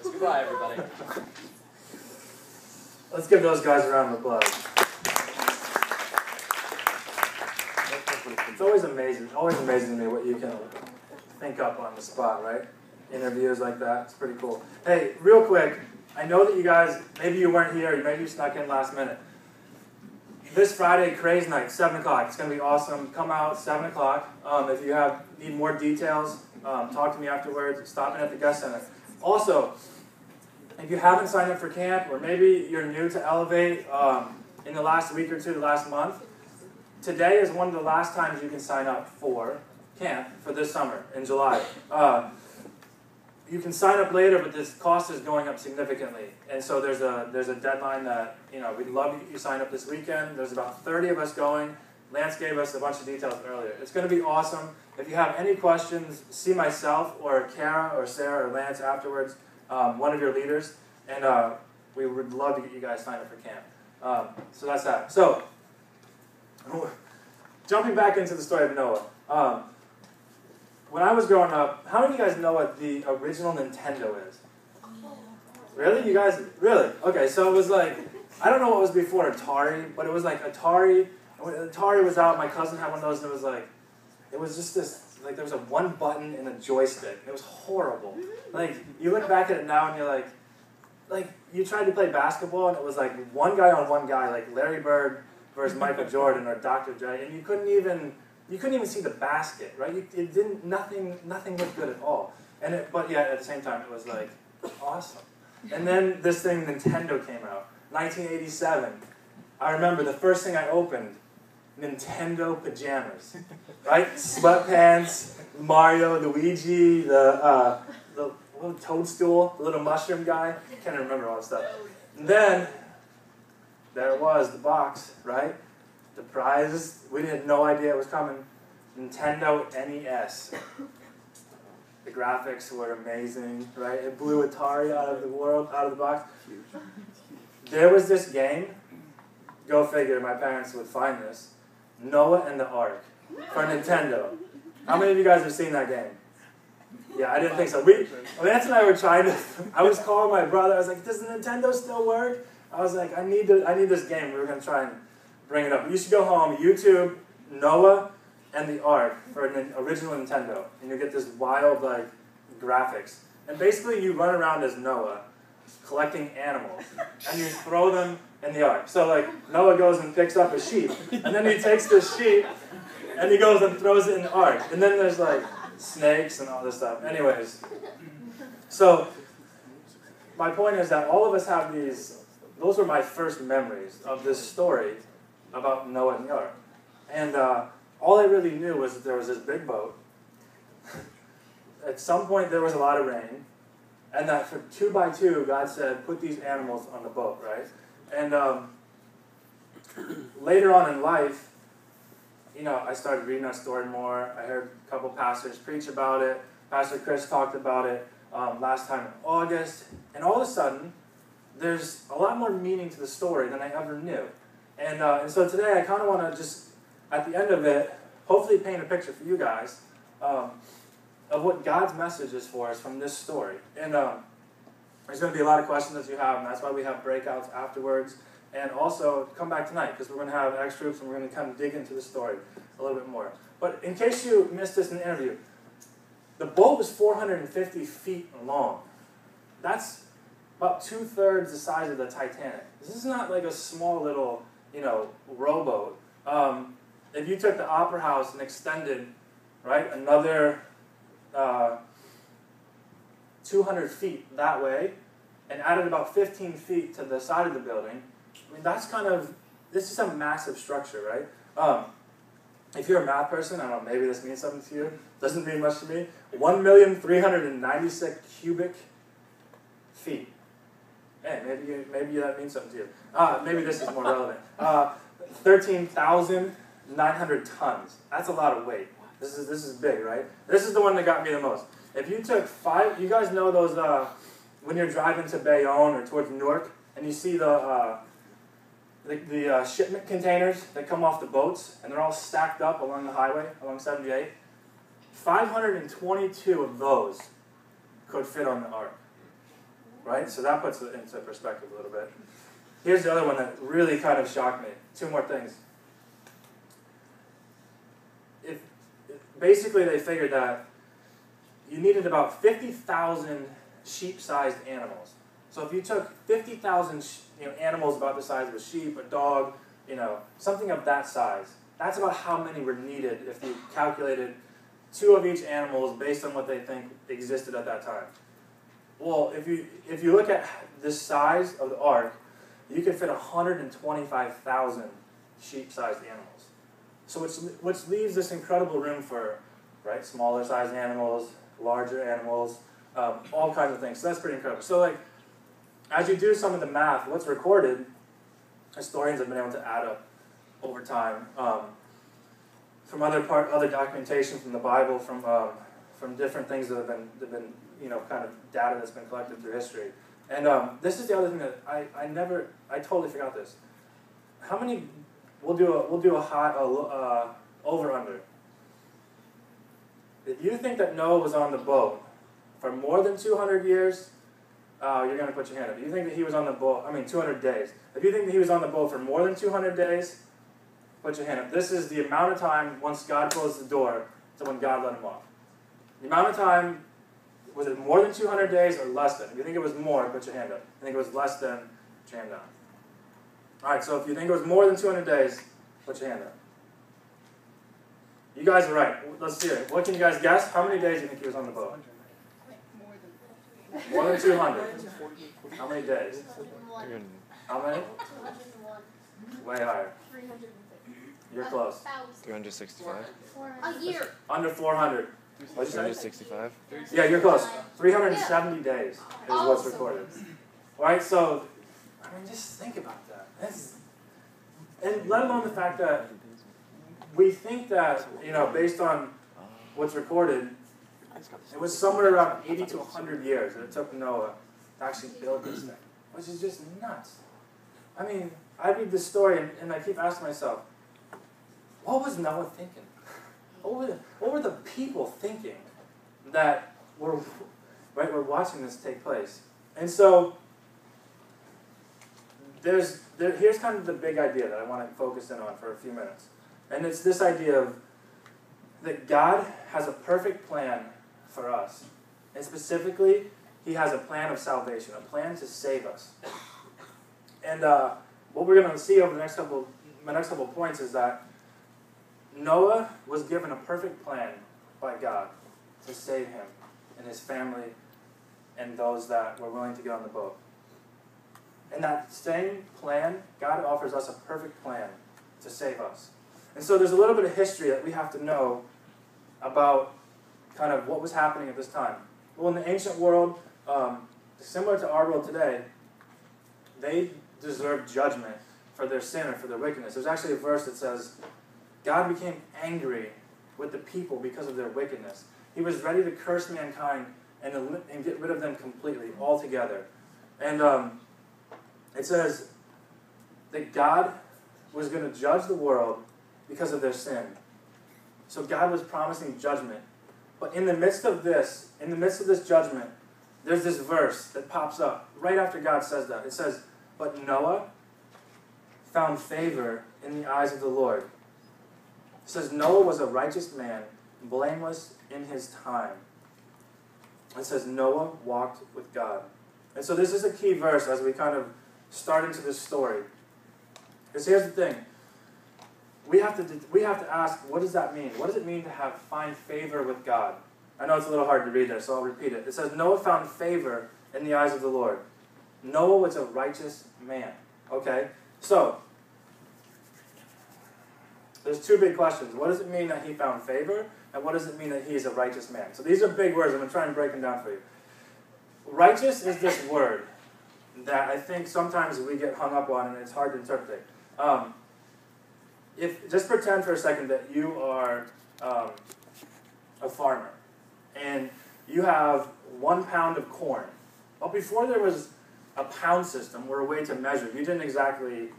Goodbye, everybody. Let's give those guys a round of applause. It's always amazing to me what you can think up on the spot, right? Interviews like that, it's pretty cool. Hey, real quick, I know that you guys, maybe you weren't here, maybe you snuck in last minute. This Friday, Craze Night, 7 o'clock. It's going to be awesome. Come out, 7 o'clock. If you need more details, talk to me afterwards. Stop in at the guest center. Also, if you haven't signed up for camp, or maybe you're new to Elevate in the last week or two, the last month, today is one of the last times you can sign up for camp for this summer in July. You can sign up later, but this cost is going up significantly. And so there's a deadline that, we'd love to get you signed up this weekend. There's about 30 of us going. Lance gave us a bunch of details earlier. It's going to be awesome. If you have any questions, see myself or Kara or Sarah or Lance afterwards, one of your leaders, and we would love to get you guys signed up for camp. So that's that. So, jumping back into the story of Noah. When I was growing up, how many of you guys know what the original Nintendo is? Really? You guys? Really? Okay, so it was like, I don't know what was before Atari, but it was like Atari. When Atari was out, my cousin had one of those, and it was just this, like there was a one button and a joystick. It was horrible. Like, you look back at it now and you're like you tried to play basketball, and it was like one guy on one guy, like Larry Bird versus Michael Jordan or Dr. Dre, and you couldn't even see the basket, right? Nothing looked good at all. But yeah, at the same time, it was like awesome. And then this thing, Nintendo, came out, 1987. I remember the first thing I opened, Nintendo pajamas, right? Sweatpants, Mario, Luigi, the little toadstool, the little mushroom guy. Can't remember all that stuff. And then there it was, the box, right? The prize, we had no idea it was coming. Nintendo NES. The graphics were amazing, right? It blew Atari out of the box. There was this game, go figure, my parents would find this, Noah and the Ark for Nintendo. How many of you guys have seen that game? Yeah, I didn't think so. Lance and I were trying to, I was calling my brother, I was like, does the Nintendo still work? I was like, I need this game. We were going to try and bring it up. You should go home, YouTube Noah and the Ark for an original Nintendo, and you get this wild graphics. And basically, you run around as Noah, collecting animals, and you throw them in the Ark. So Noah goes and picks up a sheep, and then he takes the sheep, and he goes and throws it in the Ark. And then there's snakes and all this stuff. Anyways, so my point is that all of us have these. Those were my first memories of this story about Noah and the Ark. And all I really knew was that there was this big boat. At some point there was a lot of rain. And that for 2 by 2, God said, put these animals on the boat, right? And later on in life, I started reading that story more. I heard a couple pastors preach about it. Pastor Chris talked about it last time in August. And all of a sudden, there's a lot more meaning to the story than I ever knew. And so today I kind of want to just, at the end of it, hopefully paint a picture for you guys of what God's message is for us from this story. And there's going to be a lot of questions that you have, and that's why we have breakouts afterwards. And also, come back tonight, because we're going to have X groups, and we're going to kind of dig into the story a little bit more. But in case you missed this in the interview, the boat was 450 feet long. That's about 2/3 the size of the Titanic. This is not like a small little, rowboat. If you took the Opera House and extended, right, another 200 feet that way, and added about 15 feet to the side of the building, I mean, this is a massive structure, right? If you're a math person, I don't know, maybe this means something to you. Doesn't mean much to me. 1,396 cubic feet. Hey, maybe that means something to you. Maybe this is more relevant. 13,900 tons. That's a lot of weight. This is big, right? This is the one that got me the most. If you took 5, you guys know those when you're driving to Bayonne or towards Newark, and you see the shipment containers that come off the boats, and they're all stacked up along the highway, along 78. 522 of those could fit on the Ark. right? So that puts it into perspective a little bit. Here's the other one that really kind of shocked me. Two more things. Basically, they figured that you needed about 50,000 sheep-sized animals. So if you took 50,000 animals about the size of a sheep, a dog, something of that size, that's about how many were needed if you calculated 2 of each animal based on what they think existed at that time. Well, if you look at the size of the ark, you could fit 125,000 sheep-sized animals. So which leaves this incredible room for, right, smaller sized animals, larger animals, all kinds of things. So that's pretty incredible. So like, as you do some of the math, what's recorded, historians have been able to add up over time from other documentation from the Bible, from different things that have been kind of data that's been collected through history. And this is the other thing that I totally forgot this. How many? We'll do a high over under. If you think that Noah was on the boat for more than 200 years, you're going to put your hand up. If you think that he was on the boat, 200 days. If you think that he was on the boat for more than 200 days, put your hand up. This is the amount of time once God closed the door to when God let him off. The amount of time, was it more than 200 days or less than? If you think it was more, put your hand up. If you think it was less than, put your hand down. All right, so if you think it was more than 200 days, put your hand up. You guys are right. Let's see it. What can you guys guess? How many days do you think he was on the boat? More than 200. How many days? How many? Way higher. You're close. 365. A year. Under 400. What'd you say? 365. Yeah, you're close. 370 days is what's recorded. Right? So, just think about that. And let alone the fact that we think that, based on what's recorded, it was somewhere around 80 to 100 years that it took Noah to actually build this thing, which is just nuts. I read this story and I keep asking myself, what was Noah thinking? What were the people thinking that were watching this take place? And so, here's kind of the big idea that I want to focus in on for a few minutes. And it's this idea of that God has a perfect plan for us. And specifically, he has a plan of salvation, a plan to save us. And what we're going to see over my next couple points is that Noah was given a perfect plan by God to save him and his family and those that were willing to get on the boat. And that same plan, God offers us a perfect plan to save us. And so there's a little bit of history that we have to know about kind of what was happening at this time. Well, in the ancient world, similar to our world today, they deserved judgment for their sin or for their wickedness. There's actually a verse that says, God became angry with the people because of their wickedness. He was ready to curse mankind and get rid of them completely, altogether. And it says that God was going to judge the world because of their sin. So God was promising judgment. But in the midst of this judgment, there's this verse that pops up right after God says that. It says, but Noah found favor in the eyes of the Lord. It says, Noah was a righteous man, blameless in his time. It says, Noah walked with God. And so this is a key verse as we kind of start into this story. Because here's the thing. We have to ask, what does that mean? What does it mean to find favor with God? I know it's a little hard to read there, so I'll repeat it. It says, Noah found favor in the eyes of the Lord. Noah was a righteous man. Okay? So, there's two big questions. What does it mean that he found favor? And what does it mean that he's a righteous man? So these are big words. I'm going to try and break them down for you. Righteous is this word that I think sometimes we get hung up on and it's hard to interpret. Just pretend for a second that you are a farmer and you have 1 pound of corn. But before there was a pound system or a way to measure, you didn't exactly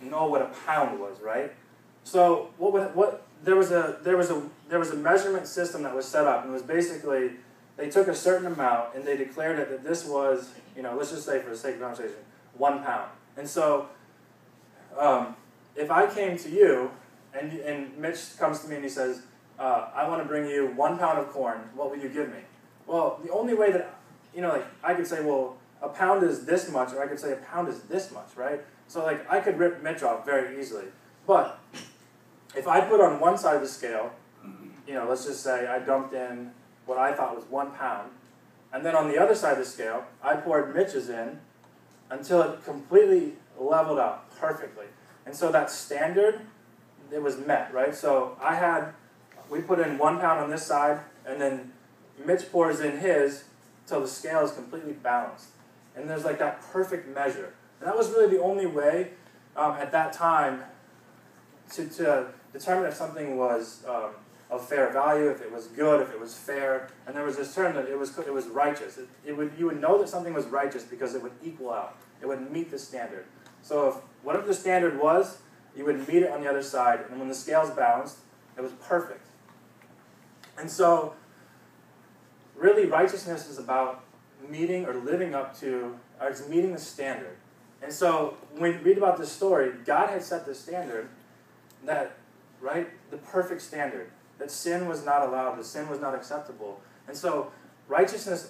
know what a pound was, right? So there was a measurement system that was set up, and it was basically they took a certain amount and they declared it that this was, let's just say for the sake of conversation, 1 pound. And so if I came to you and Mitch comes to me and he says, I want to bring you 1 pound of corn, what will you give me? Well, the only way that, I could say, well, a pound is this much, or I could say a pound is this much, right? So I could rip Mitch off very easily. But if I put on one side of the scale, let's just say I dumped in what I thought was 1 pound, and then on the other side of the scale, I poured Mitch's in until it completely leveled out perfectly. And so that standard, it was met, right? So we put in 1 pound on this side, and then Mitch pours in his till the scale is completely balanced. And there's that perfect measure. And that was really the only way at that time to determine if something was of fair value, if it was good, if it was fair. And there was this term that it was righteous. You would know that something was righteous because it would equal out. It would meet the standard. So if whatever the standard was, you would meet it on the other side. And when the scale's balanced, it was perfect. And so really, righteousness is about meeting or living up to, or it's meeting the standard. And so when we read about this story, God had set the standard that, right, the perfect standard, that sin was not allowed, that sin was not acceptable. And so righteousness